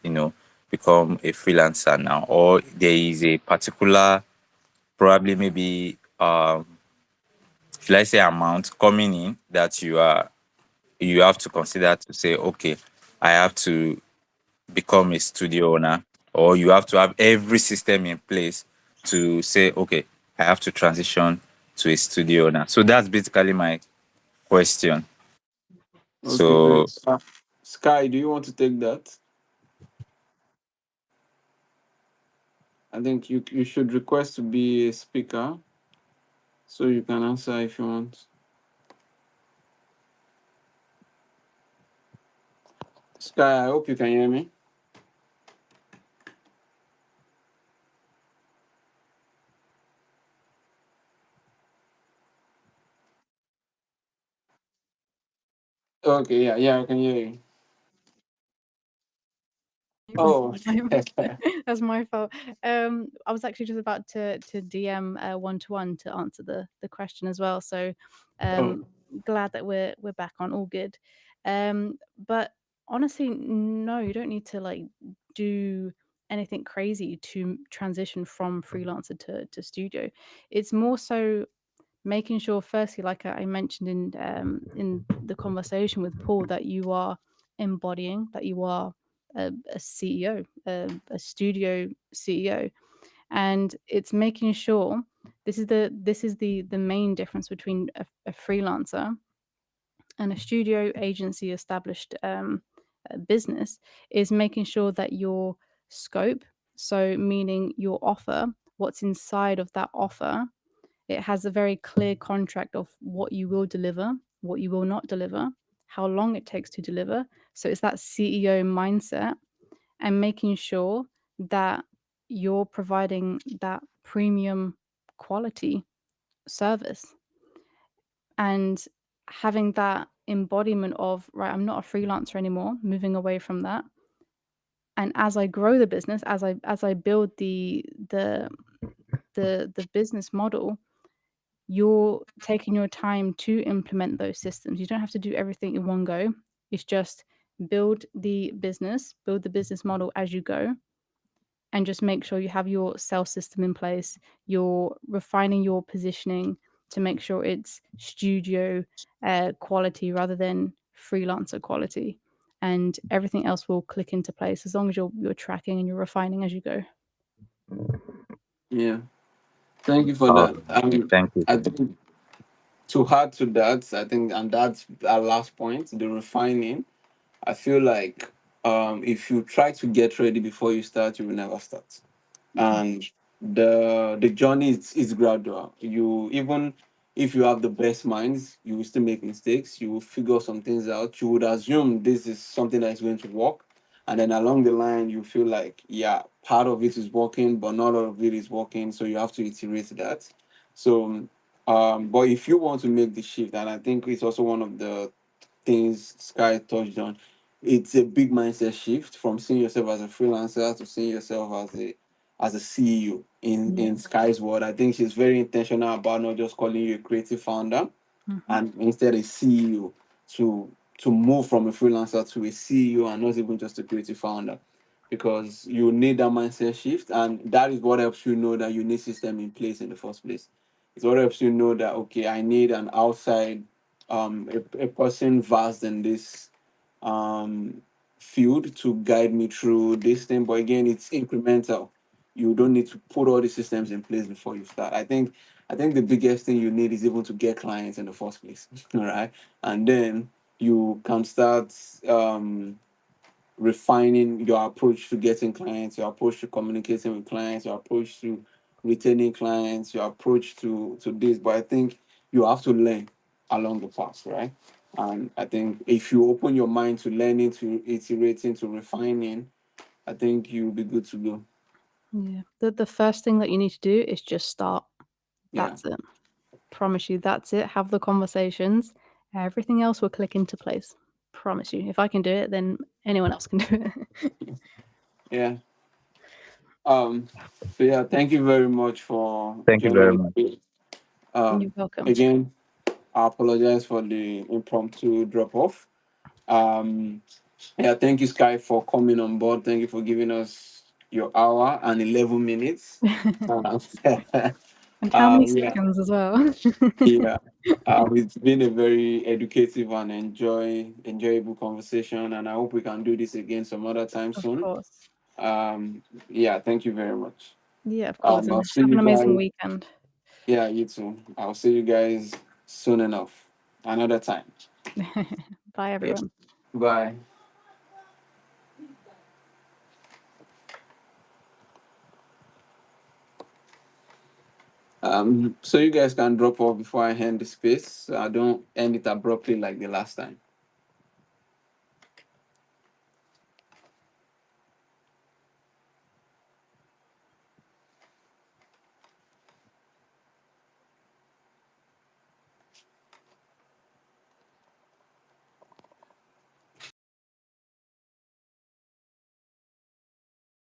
become a freelancer now. Or there is a particular, probably maybe, should I say, amount coming in that you have to consider to say, okay, I have to become a studio owner, or you have to have every system in place to say, okay, I have to transition to a studio owner. So that's basically my question. Okay, So great. Sky, do you want to take that? I think you should request to be a speaker so you can answer if you want. Sky, I hope you can hear me. Okay, yeah, yeah, I can hear you. Oh, That's my fault. I was actually just about to DM one to one to answer the question as well. So, oh, um, glad that we're back on. All good. But honestly, no, you don't need to like do anything crazy to transition from freelancer to studio. It's more so making sure, firstly, like I mentioned in the conversation with Paul, that you are embodying that you are a CEO, a studio CEO, and it's making sure this is the main difference between a freelancer and a studio agency established business, is making sure that your scope, so meaning your offer, what's inside of that offer, it has a very clear contract of what you will deliver, what you will not deliver, how long it takes to deliver. So it's that CEO mindset, and making sure that you're providing that premium quality service, and having that embodiment of, right, I'm not a freelancer anymore, moving away from that. And as I grow the business, as I build the business model, you're taking your time to implement those systems. You don't have to do everything in one go. It's just build the business model as you go, and just make sure you have your sales system in place. You're refining your positioning to make sure it's studio quality rather than freelancer quality, and everything else will click into place as long as you're tracking and you're refining as you go. yeah. Thank you for that. okay, thank you. I think to add to that, I think, and that's our last point, the refining. I feel like if you try to get ready before you start, you will never start. And the journey is gradual. You, even if you have the best minds, you will still make mistakes. You will figure some things out. You would assume this is something that is going to work, and then along the line you feel like, yeah, part of it is working but not all of it is working, so you have to iterate that. So but if you want to make the shift, and I think it's also one of the things Sky touched on, it's a big mindset shift from seeing yourself as a freelancer to seeing yourself as a CEO Yeah. in Sky's world. I think she's very intentional about not just calling you a creative founder, Mm-hmm. and instead a CEO, to move from a freelancer to a CEO and not even just a creative founder, because you need that mindset shift, and that is what helps you know that you need system in place in the first place. It's what helps you know that, okay, I need an outside a person versed in this um field to guide me through this thing. But again, it's incremental. You don't need to put all the systems in place before you start. I think the biggest thing you need is even to get clients in the first place. All right. And then you can start refining your approach to getting clients, your approach to communicating with clients, your approach to retaining clients, your approach to this. But I think you have to learn along the path, right? And I think if you open your mind to learning, to iterating, to refining, I think you'll be good to go. Yeah. The first thing that you need to do is just start. Yeah. That's it. Promise you, that's it. Have the conversations. Everything else will click into place. Promise you. If I can do it, then anyone else can do it. Yeah. Um. So yeah, thank you very much for Thank you very joining much. me. You're welcome. Again, I apologize for the impromptu drop off. Um. Yeah, thank you, Sky, for coming on board. Thank you for giving us your hour and 11 minutes. Uh, And how many yeah, seconds as well? yeah. It's been a very educative and enjoyable conversation, and I hope we can do this again some other time Of soon. course. Yeah, thank you very much. Yeah, of course. I'll And see have you an amazing guys. weekend. Yeah, you too. I'll see you guys soon enough. Another time. Bye, Yeah. everyone. Bye. So you guys can drop off before I end the space. I don't end it abruptly like the last time.